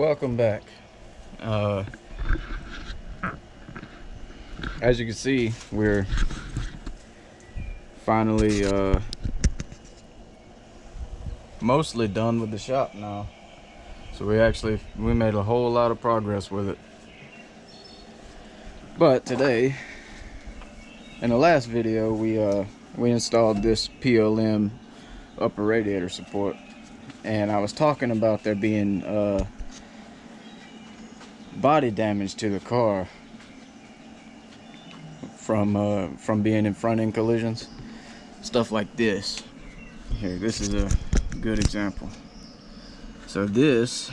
welcome back. As you can see, we're finally mostly done with the shop now. So we made a whole lot of progress with it. But today, in the last video, we installed this PLM upper radiator support, and I was talking about there being body damage to the car from being in front end collisions, stuff like this. Here, this is a good example. So this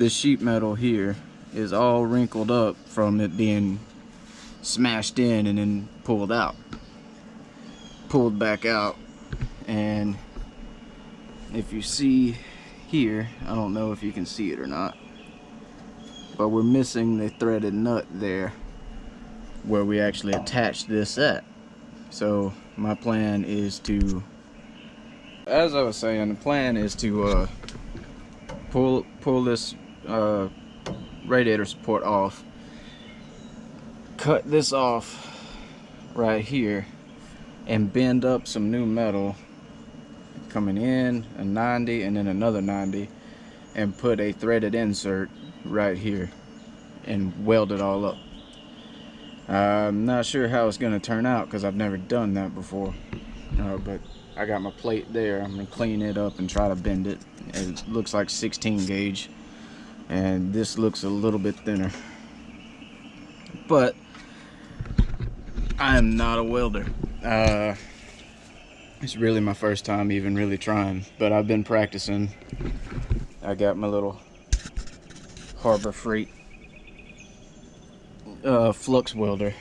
sheet metal here is all wrinkled up from it being smashed in and then pulled back out. And if you see here, I don't know if you can see it or not, but we're missing the threaded nut there where we actually attached this at. So my plan is to, as I was saying, the plan is to pull this radiator support off, cut this off right here, and bend up some new metal coming in, a 90 and then another 90, and put a threaded insert right here and weld it all up. I'm not sure how it's going to turn out because I've never done that before, but I got my plate there. I'm going to clean it up and try to bend it. It looks like 16 gauge, and this looks a little bit thinner, but I am not a welder. It's really my first time even really trying, but I've been practicing. I got my little Harbor Freight flux welder,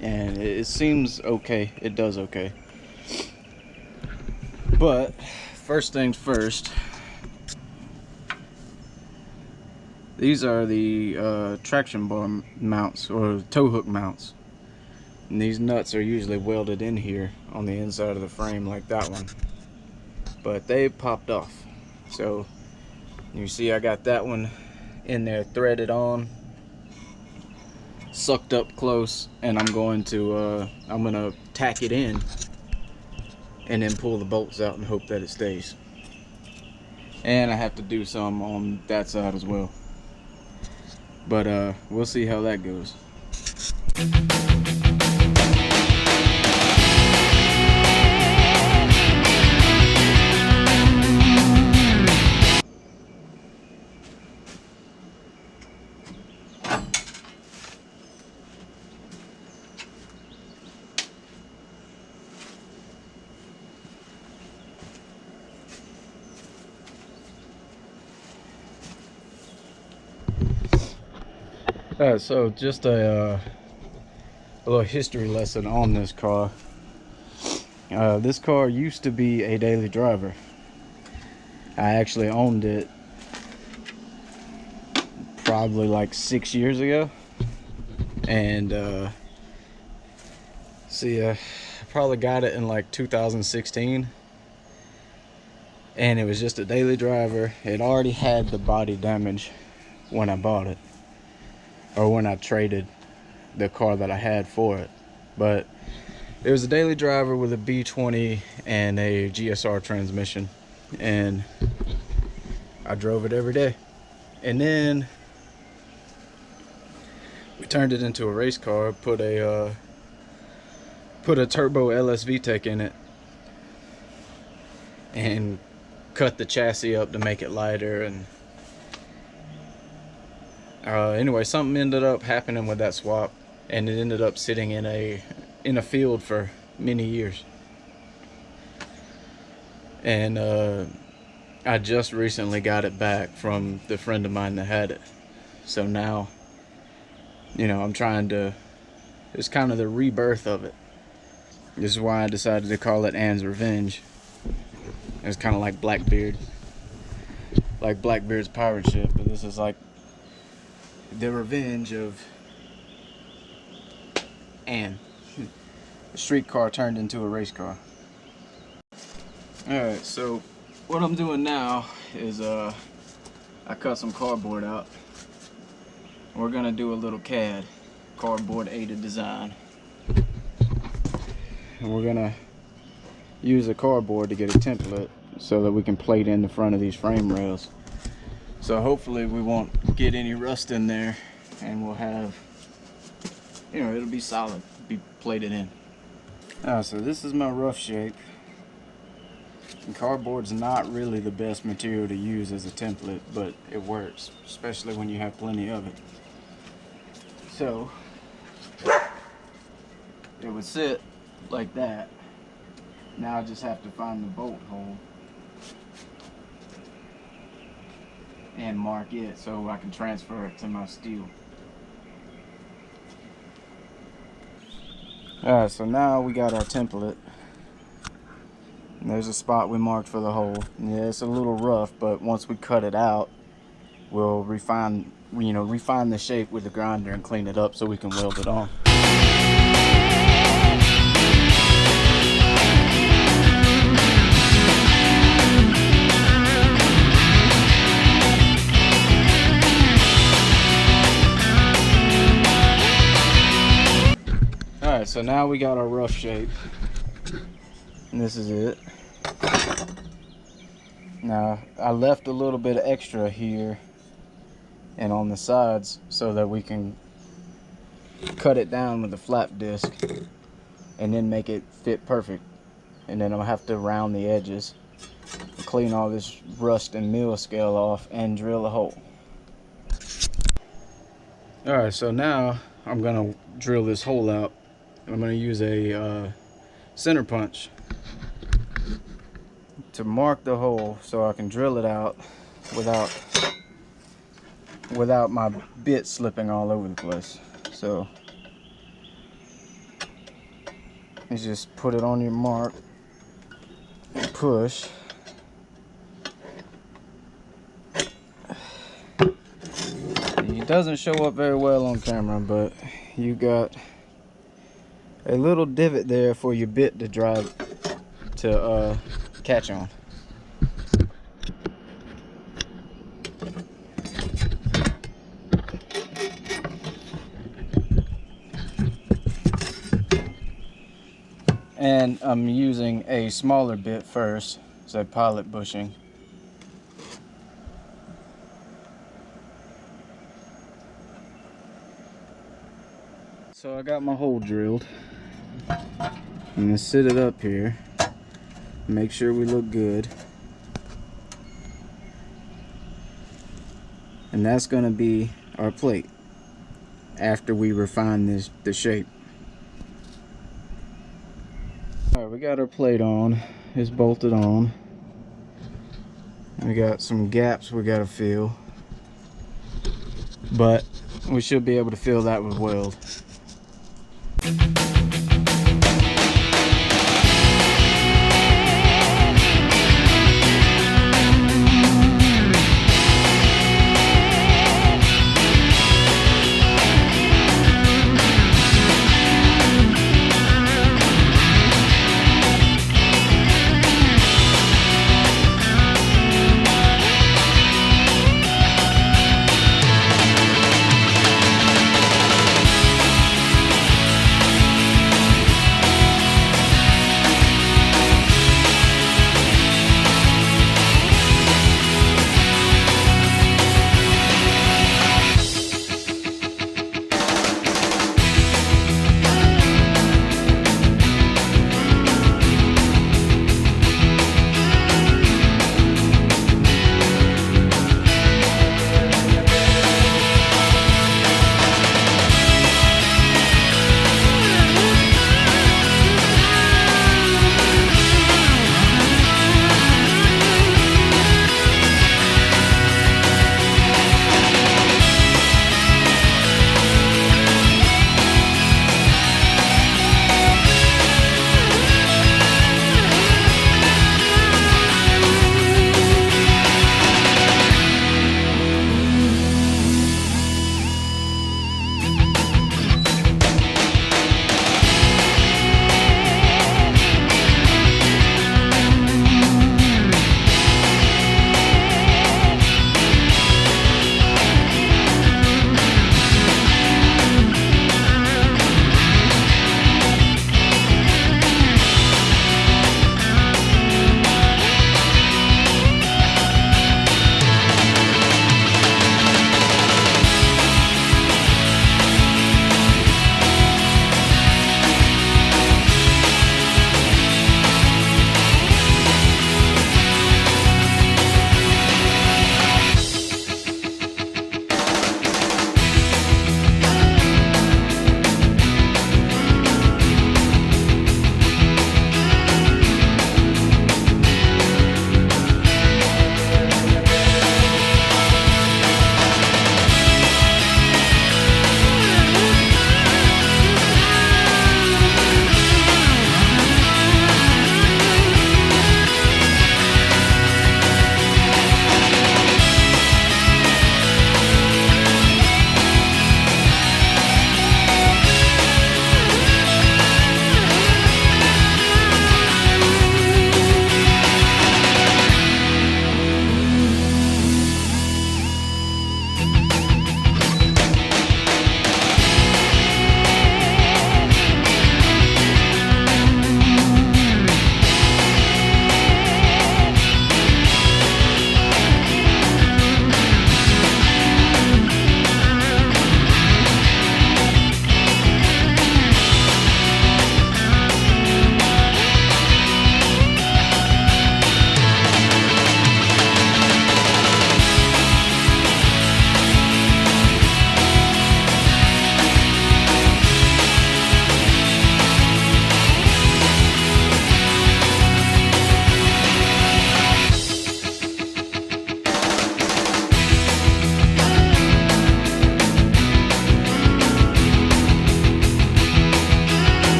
and it seems okay. It does okay. But first things first, these are the traction bar mounts, or tow hook mounts, and these nuts are usually welded in here on the inside of the frame like that one, but they popped off. So you see I got that one in there threaded on, sucked up close, and I'm gonna tack it in and then pull the bolts out and hope that it stays. And I have to do some on that side as well, but we'll see how that goes. So just a little history lesson on this car. This car used to be a daily driver. I actually owned it probably like 6 years ago, and I probably got it in like 2016, and it was just a daily driver. It already had the body damage when I bought it, or when I traded the car that I had for it. But it was a daily driver with a B20 and a GSR transmission, and I drove it every day. And then we turned it into a race car, put a turbo LSV tech in it, and cut the chassis up to make it lighter. And anyway, something ended up happening with that swap, and it ended up sitting in a field for many years. And I just recently got it back from the friend of mine that had it. So now, I'm trying to, it's kind of the rebirth of it. This is why I decided to call it Anne's Revenge. It's kind of like Blackbeard, like Blackbeard's pirate ship, but this is like the revenge of Anne. A streetcar turned into a race car. Alright, so what I'm doing now is I cut some cardboard out. We're gonna do a little CAD, cardboard aided design. And we're gonna use the cardboard to get a template so that we can plate in the front of these frame rails. So hopefully we won't get any rust in there, and we'll have, you know, it'll be solid, be plated in. So this is my rough shape. And cardboard's not really the best material to use as a template, but it works, especially when you have plenty of it. So it would sit like that. Now I just have to find the bolt hole and mark it so I can transfer it to my steel. Alright, so now we got our template. And there's a spot we marked for the hole. Yeah, it's a little rough, but once we cut it out, we'll refine the shape with the grinder and clean it up so we can weld it on. Alright, so now we got our rough shape. And this is it. Now, I left a little bit of extra here and on the sides so that we can cut it down with a flap disc and then make it fit perfect. And then I'll have to round the edges, clean all this rust and mill scale off, and drill a hole. Alright, so now I'm gonna drill this hole out. I'm gonna use a center punch to mark the hole so I can drill it out without my bit slipping all over the place. So you just put it on your mark and push. It doesn't show up very well on camera, but you got a little divot there for your bit to drive to catch on. And I'm using a smaller bit first, it's a pilot bushing. So I got my hole drilled. I'm gonna sit it up here, make sure we look good. And that's gonna be our plate after we refine the shape. Alright, we got our plate on, it's bolted on. We got some gaps we gotta fill, but we should be able to fill that with weld.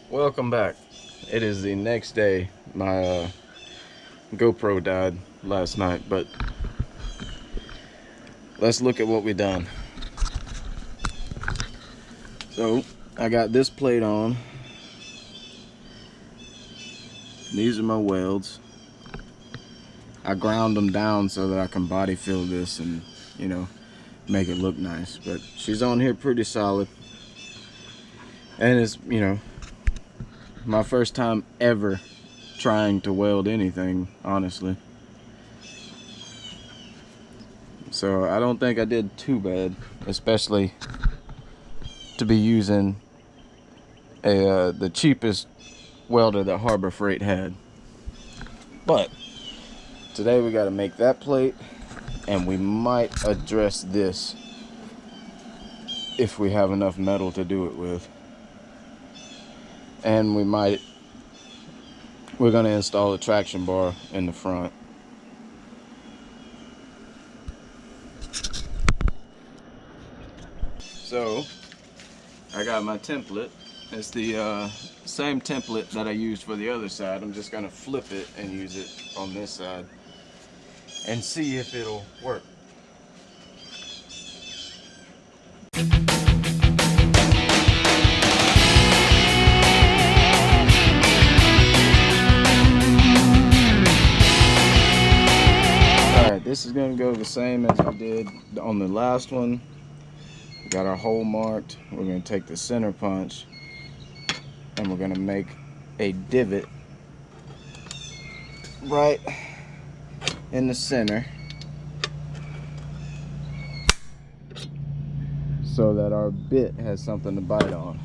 Welcome back. It is the next day. My GoPro died last night, but let's look at what we done. So I got this plate on. These are my welds. I ground them down so that I can body fill this and, you know, make it look nice. But she's on here pretty solid. And it's, you know, my first time ever trying to weld anything, honestly. So I don't think I did too bad, especially to be using the cheapest welder that Harbor Freight had. But today we got to make that plate, and we might address this if we have enough metal to do it with. And we're going to install a traction bar in the front. So I got my template. It's the same template that I used for the other side. I'm just going to flip it and use it on this side and see if it'll work. Alright, this is going to go the same as we did on the last one. We got our hole marked. We're going to take the center punch and we're going to make a divot right in the center so that our bit has something to bite on.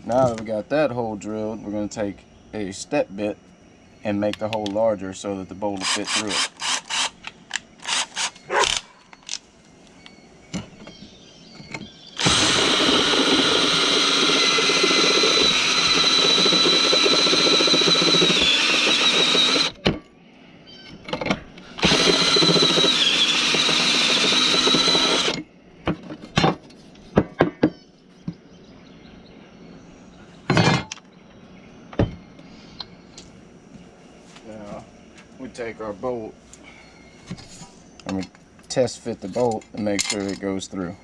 Now that we got that hole drilled, we're going to take a step bit and make the hole larger so that the bolt will fit through it. Now we take our bolt and we test fit the bolt and make sure it goes through.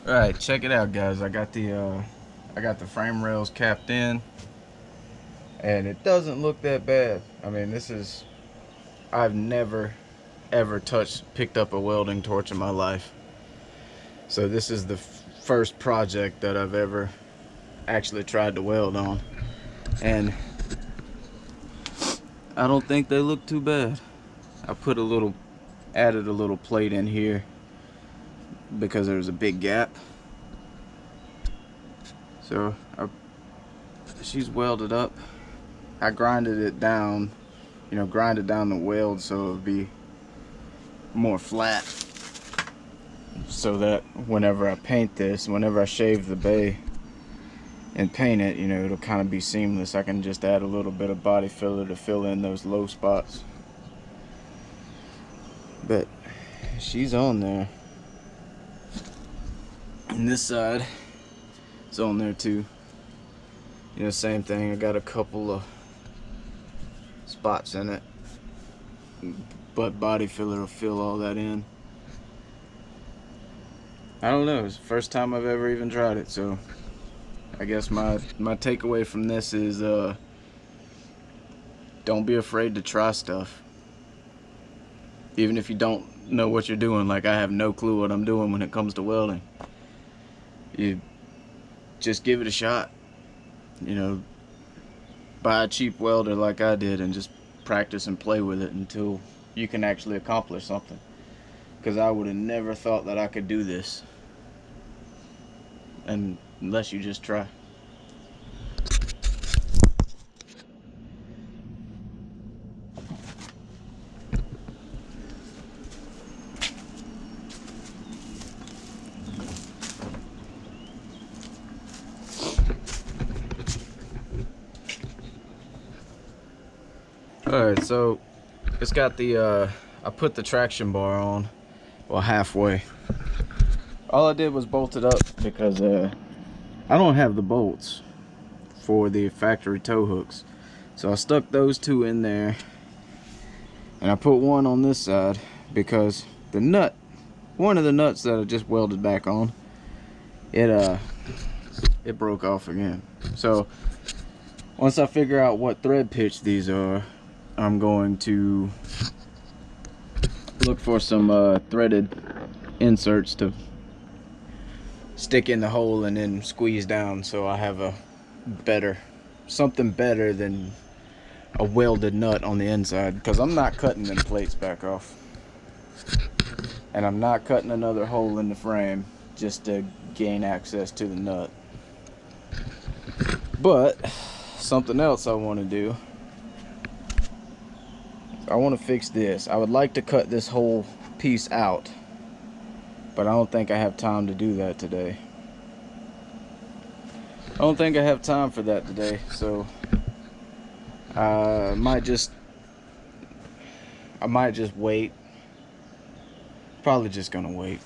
All right, check it out, guys. I got the frame rails capped in, and it doesn't look that bad. I mean, I've never ever picked up a welding torch in my life. So this is the first project that I've ever actually tried to weld on, and I don't think they look too bad. I added a little plate in here because there's a big gap. So she's welded up. I grinded it down, grinded down the weld so it would be more flat, so that whenever I paint this, whenever I shave the bay and paint it, it'll kind of be seamless. I can just add a little bit of body filler to fill in those low spots. But she's on there, and this side is on there too. Same thing. I got a couple of spots in it, but body filler will fill all that in. I don't know, it's the first time I've ever even tried it, so I guess my takeaway from this is don't be afraid to try stuff. Even if you don't know what you're doing, like I have no clue what I'm doing when it comes to welding. You just give it a shot. Buy a cheap welder like I did and just practice and play with it until you can actually accomplish something. Because I would have never thought that I could do this, and unless you just try. Alright, so it's got the I put the traction bar on, well, halfway. All I did was bolt it up because I don't have the bolts for the factory tow hooks, so I stuck those two in there, and I put one on this side because one of the nuts that I just welded back on, it broke off again. So once I figure out what thread pitch these are, I'm going to look for some threaded inserts to stick in the hole and then squeeze down, so I have something better than a welded nut on the inside, because I'm not cutting them plates back off, and I'm not cutting another hole in the frame just to gain access to the nut. But something else I want to do, I want to fix this. I would like to cut this whole piece out, but I don't think I have time to do that today. I don't think I have time for that today, so I might just wait. Probably just gonna wait.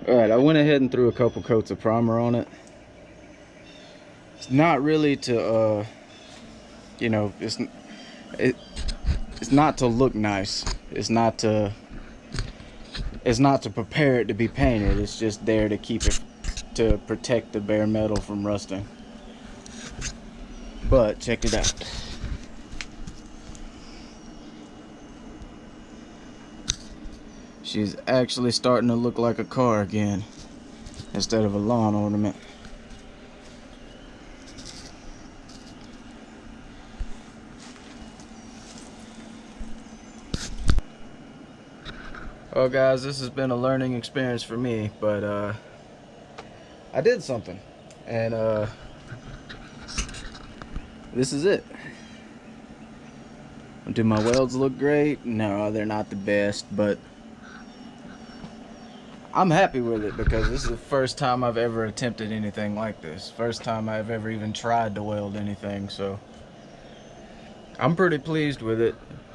Alright, I went ahead and threw a couple coats of primer on it. It's not really to, you know, it's not to look nice. It's not to prepare it to be painted. It's just there to keep it, to protect the bare metal from rusting. But check it out. She's actually starting to look like a car again instead of a lawn ornament. Well guys, this has been a learning experience for me, but I did something, and this is it. Do my welds look great? No, they're not the best, but I'm happy with it because this is the first time I've ever attempted anything like this. First time I've ever even tried to weld anything, so I'm pretty pleased with it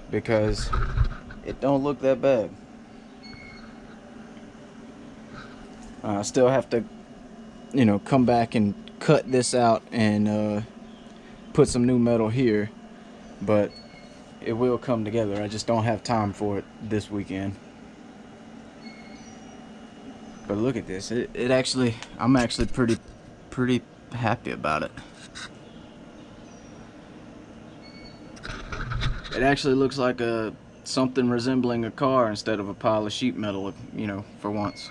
because it don't look that bad. I still have to, you know, come back and cut this out and put some new metal here, but it will come together. I just don't have time for it this weekend. But look at this. It actually, I'm actually pretty happy about it. It actually looks like something resembling a car instead of a pile of sheet metal, you know, for once.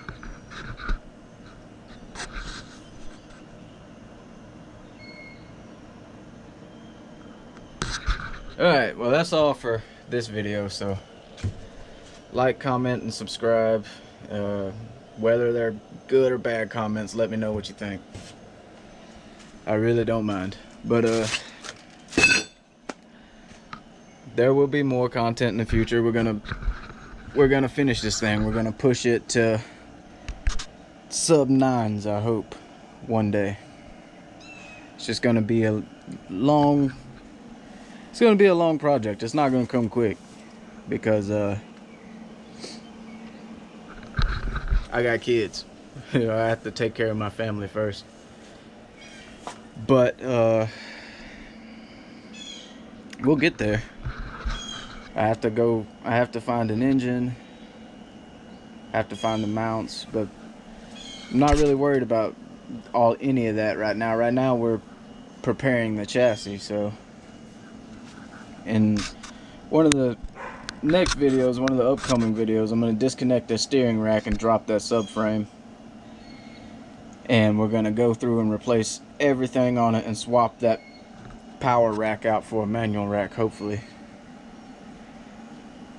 Alright, well that's all for this video, so like, comment, and subscribe. Whether they're good or bad comments, let me know what you think. I really don't mind. But there will be more content in the future. We're gonna finish this thing. We're gonna push it to sub 9s, I hope, one day. It's just gonna be a long project. It's not gonna come quick because I got kids. You know, I have to take care of my family first. But we'll get there. I have to find an engine, I have to find the mounts, but I'm not really worried about any of that right now. Right now we're preparing the chassis, so in one of the next videos, one of the upcoming videos, I'm going to disconnect the steering rack and drop that subframe, and we're going to go through and replace everything on it and swap that power rack out for a manual rack, hopefully.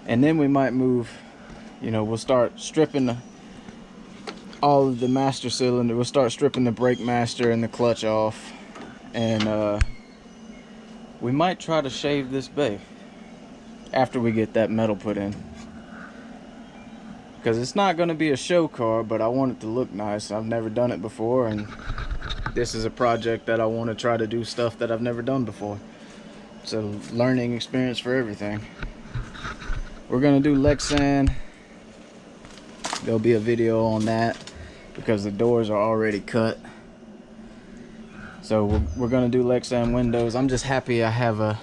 And then we might move, you know, we'll start stripping all of the master cylinder. We'll start stripping the brake master and the clutch off, and we might try to shave this bay after we get that metal put in, because it's not going to be a show car, but I want it to look nice. I've never done it before, and this is a project that I want to try to do stuff that I've never done before. It's a learning experience for everything. We're going to do Lexan. There'll be a video on that because the doors are already cut. So we're going to do Lexan windows. I'm just happy I have a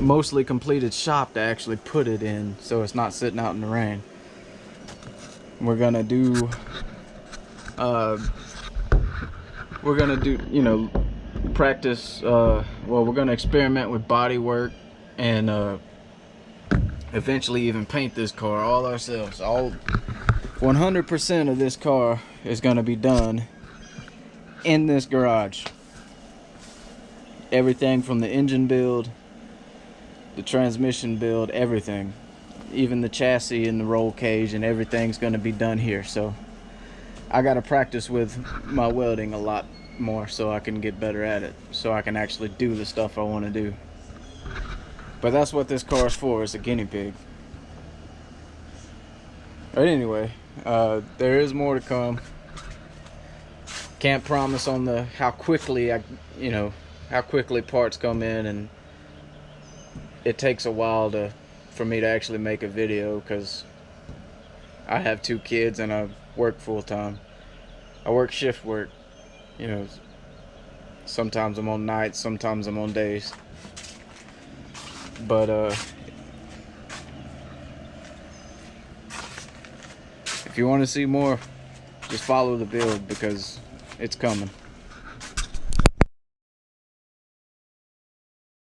mostly completed shop to actually put it in, so it's not sitting out in the rain. We're going to do you know, practice, well, we're going to experiment with body work and eventually even paint this car all ourselves. 100% of this car is going to be done in this garage. Everything from the engine build, the transmission build, everything, even the chassis and the roll cage and everything's going to be done here. So I got to practice with my welding a lot more so I can get better at it, so I can actually do the stuff I want to do. But that's what this car is for. It's a guinea pig. But anyway, there is more to come. Can't promise on how quickly how quickly parts come in, and it takes a while for me to actually make a video, because I have 2 kids and I work full time. I work shift work. You know, sometimes I'm on nights, sometimes I'm on days. But if you want to see more, just follow the build because it's coming.